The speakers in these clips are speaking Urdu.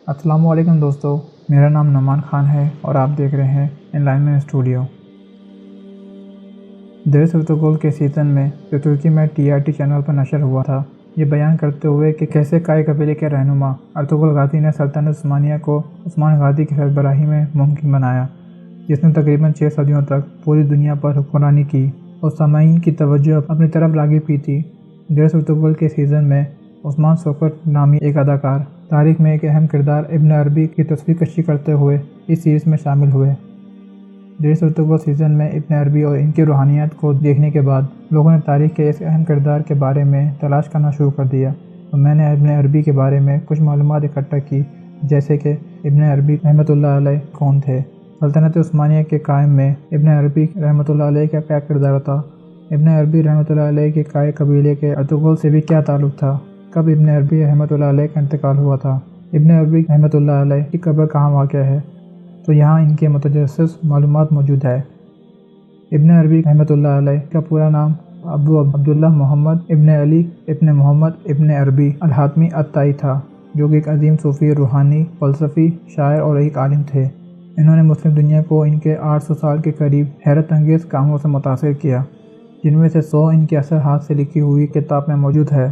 السلام علیکم دوستو، میرا نام نعمان خان ہے اور آپ دیکھ رہے ہیں انلائنمنٹ اسٹوڈیو۔ درس ارطغرل کے سیزن میں جو ترکی میں TRT چینل پر نشر ہوا تھا، یہ بیان کرتے ہوئے کہ کیسے کائی قبیلے کے رہنما ارطغرل غازی نے سلطنت عثمانیہ کو عثمان غازی کی سربراہی میں ممکن بنایا، جس نے تقریباً 6 صدیوں تک پوری دنیا پر حکمرانی کی اور سامعین کی توجہ اپنی طرف راغب کی تھی۔ درس ارطغرل کے سیزن میں عثمان سوکرٹ نامی ایک اداکار تاریخ میں ایک اہم کردار ابن عربی کی تصویر کشی کرتے ہوئے اس سیریز میں شامل ہوئے۔ درس ارطغرل سیزن میں ابن عربی اور ان کی روحانیات کو دیکھنے کے بعد لوگوں نے تاریخ کے اس اہم کردار کے بارے میں تلاش کرنا شروع کر دیا اور میں نے ابن عربی کے بارے میں کچھ معلومات اکٹھا کی، جیسے کہ ابن عربی رحمۃ اللہ علیہ کون تھے، سلطنت عثمانیہ کے قائم میں ابن عربی رحمۃ اللہ علیہ کا کیا کردار تھا، ابن عربی رحمۃ اللہ علیہ کے کائی قبیلے کے ارطغرل سے بھی کیا تعلق تھا، کب ابن عربی رحمۃ اللہ علیہ کا انتقال ہوا تھا، ابن عربی رحمۃ اللہ علیہ کی قبر کہاں واقع ہے، تو یہاں ان کے متجسس معلومات موجود ہے۔ ابن عربی رحمۃ اللہ علیہ کا پورا نام ابو عبداللہ محمد ابن علی ابن محمد ابن عربی الحاتمی الطائی تھا، جو کہ ایک عظیم صوفی، روحانی، فلسفی، شاعر اور ایک عالم تھے۔ انہوں نے مسلم دنیا کو ان کے 800 سال کے قریب حیرت انگیز کاموں سے متاثر کیا، جن میں سے 100 ان کے اثر ہاتھ سے لکھی ہوئی کتاب میں موجود ہے۔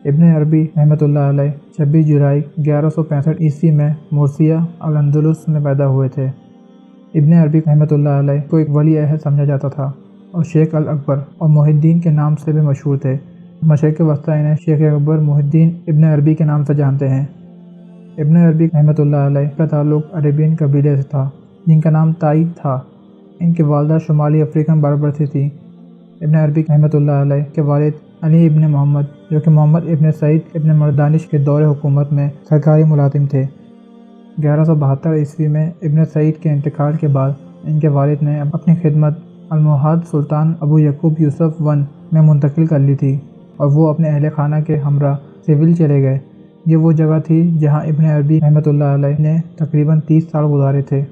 ابن عربی رحمۃ اللہ علیہ 26 جولائی 1165 عیسوی میں مرثیہ الاندلس میں پیدا ہوئے تھے۔ ابن عربی رحمۃ اللہ علیہ کو ایک ولی عہد سمجھا جاتا تھا اور شیخ الاکبر اور محی الدین کے نام سے بھی مشہور تھے۔ مشرق وسطیٰ انہیں شیخ اکبر محی الدین ابن عربی کے نام سے جانتے ہیں۔ ابن عربی رحمۃ اللہ علیہ کا تعلق عربین قبیلے سے تھا، جن کا نام طائی تھا۔ ان کی والدہ شمالی افریقن بربر سے تھی۔ ابن عربی رحمۃ اللہ علیہ کے والد علی ابن محمد، جو کہ محمد ابن سعید ابن مردانش کے دور حکومت میں سرکاری ملازم تھے۔ 1172 عیسوی میں ابن سعید کے انتقال کے بعد ان کے والد نے اپنی خدمت الموحد سلطان ابو یعقوب یوسف ون میں منتقل کر لی تھی اور وہ اپنے اہل خانہ کے ہمراہ سیول چلے گئے۔ یہ وہ جگہ تھی جہاں ابن عربی رحمۃ اللہ علیہ نے تقریباً 30 سال گزارے تھے۔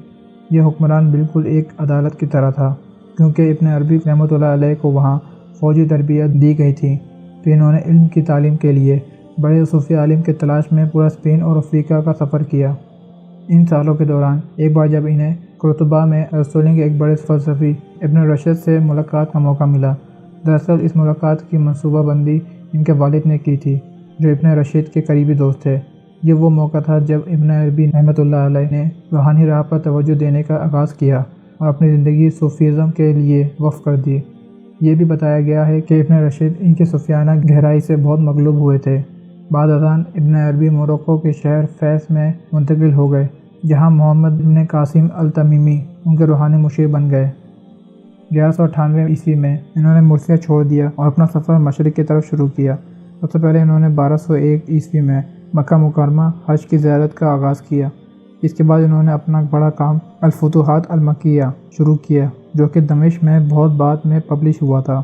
یہ حکمران بالکل ایک عدالت کی طرح تھا، کیونکہ ابن عربی رحمۃ اللہ علیہ کو وہاں فوجی تربیت دی گئی تھی۔ پھر انہوں نے علم کی تعلیم کے لیے بڑے صوفی عالم کے تلاش میں پورا اسپین اور افریقہ کا سفر کیا۔ ان سالوں کے دوران ایک بار جب انہیں قرطبہ میں ارسطو کے ایک بڑے فلسفی ابن رشد سے ملاقات کا موقع ملا۔ دراصل اس ملاقات کی منصوبہ بندی ان کے والد نے کی تھی، جو ابن رشد کے قریبی دوست تھے۔ یہ وہ موقع تھا جب ابن عربی رحمۃ اللہ علیہ نے روحانی راہ پر توجہ دینے کا آغاز کیا اور اپنی زندگی صوفیزم کے لیے وقف کر دی۔ یہ بھی بتایا گیا ہے کہ ابن رشد ان کی صوفیانہ گہرائی سے بہت مغلوب ہوئے تھے۔ بعد ازاں ابن عربی موروکو کے شہر فیس میں منتقل ہو گئے، جہاں محمد ابن قاسم التمیمی ان کے روحانی مشیر بن گئے۔ 1198 عیسوی میں انہوں نے مرثیہ چھوڑ دیا اور اپنا سفر مشرق کی طرف شروع کیا۔ سب سے پہلے انہوں نے 1201 عیسوی میں مکہ مکرمہ حج کی زیارت کا آغاز کیا۔ اس کے بعد انہوں نے اپنا بڑا کام الفتوحات المکیہ شروع کیا، جو کہ دمشق میں بہت بعد میں پبلش ہوا تھا۔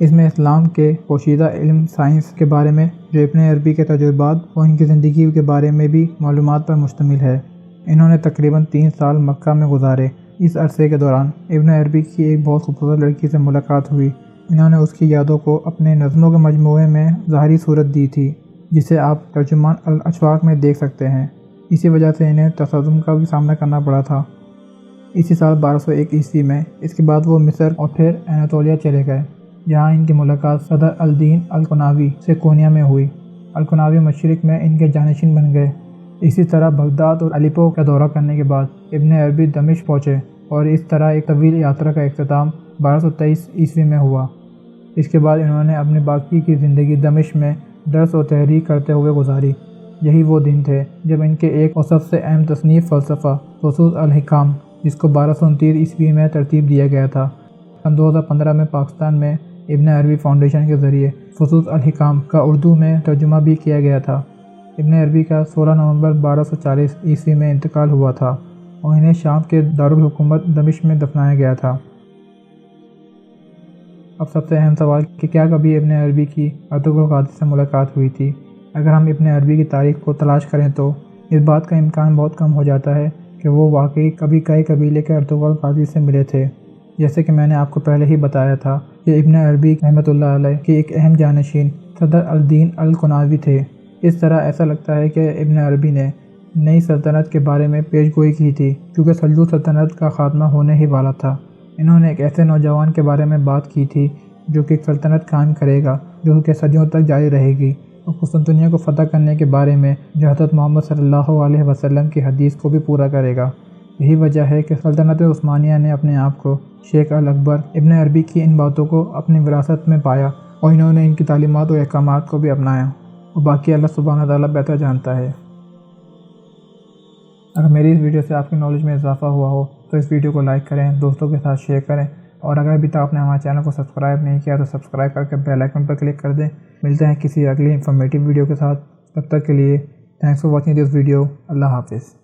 اس میں اسلام کے پوشیدہ علم سائنس کے بارے میں، جو ابن عربی کے تجربات اور ان کی زندگی کے بارے میں بھی معلومات پر مشتمل ہے۔ انہوں نے تقریباً 3 سال مکہ میں گزارے۔ اس عرصے کے دوران ابن عربی کی ایک بہت خوبصورت لڑکی سے ملاقات ہوئی۔ انہوں نے اس کی یادوں کو اپنے نظموں کے مجموعے میں ظاہری صورت دی تھی، جسے آپ ترجمان الاشفاق میں دیکھ سکتے ہیں۔ اسی وجہ سے انہیں تصادم کا بھی سامنا کرنا پڑا تھا۔ اسی سال 1201 عیسوی میں اس کے بعد وہ مصر اور پھر اناطولیہ چلے گئے، جہاں ان کی ملاقات صدر الدین القناوی سے کونیا میں ہوئی۔ القناوی مشرق میں ان کے جانشین بن گئے۔ اسی طرح بغداد اور الیپو کا دورہ کرنے کے بعد ابن عربی دمشق پہنچے اور اس طرح ایک طویل یاترا کا اختتام 1223 عیسوی میں ہوا۔ اس کے بعد انہوں نے اپنی باقی کی زندگی دمشق میں درس و تحریک کرتے ہوئے گزاری۔ یہی وہ دن تھے جب ان کے ایک اور سب سے اہم تصنیف فلسفہ فصوص الحکام، جس کو 1229 عیسوی میں ترتیب دیا گیا تھا، 2015 میں پاکستان میں ابن عربی فاؤنڈیشن کے ذریعے فصوص الحکام کا اردو میں ترجمہ بھی کیا گیا تھا۔ ابن عربی کا 16 نومبر 1240 عیسوی میں انتقال ہوا تھا اور انہیں شام کے دارالحکومت دمشق میں دفنایا گیا تھا۔ اب سب سے اہم سوال کہ کیا کبھی ابن عربی کی ارطغرل غازی سے ملاقات ہوئی تھی؟ اگر ہم ابن عربی کی تاریخ کو تلاش کریں تو اس بات کا امکان بہت کم ہو جاتا ہے کہ وہ واقعی کبھی کئی قبیلے کے ارطغرل غازی سے ملے تھے۔ جیسے کہ میں نے آپ کو پہلے ہی بتایا تھا کہ ابن عربی رحمۃ اللہ علیہ کے ایک اہم جانشین صدر الدین القناوی تھے۔ اس طرح ایسا لگتا ہے کہ ابن عربی نے نئی سلطنت کے بارے میں پیش گوئی کی تھی، کیونکہ سلجوق سلطنت کا خاتمہ ہونے ہی والا تھا۔ انہوں نے ایک ایسے نوجوان کے بارے میں بات کی تھی جو کہ ایک سلطنت قائم کرے گا جو کہ صدیوں تک جاری رہے گی، اور قسطنطنیہ کو فتح کرنے کے بارے میں جو حضرت محمد صلی اللہ علیہ وسلم کی حدیث کو بھی پورا کرے گا۔ یہی وجہ ہے کہ سلطنت عثمانیہ نے اپنے آپ کو شیخ الاکبر ابن عربی کی ان باتوں کو اپنی وراثت میں پایا، اور انہوں نے ان کی تعلیمات و احکامات کو بھی اپنایا، اور باقی اللہ سبحانہ تعالیٰ بہتر جانتا ہے۔ اگر میری اس ویڈیو سے آپ کی نالج میں اضافہ ہوا ہو تو اس ویڈیو کو لائک کریں، دوستوں کے ساتھ شیئر کریں، اور اگر ابھی تک آپ نے ہمارے چینل کو سبسکرائب نہیں کیا تو سبسکرائب کر کے بیل آئیکن پر کلک کر دیں۔ ملتے ہیں کسی اگلی انفارمیٹیو ویڈیو کے ساتھ، تب تک کے لیے thanks for watching this video. اللہ حافظ۔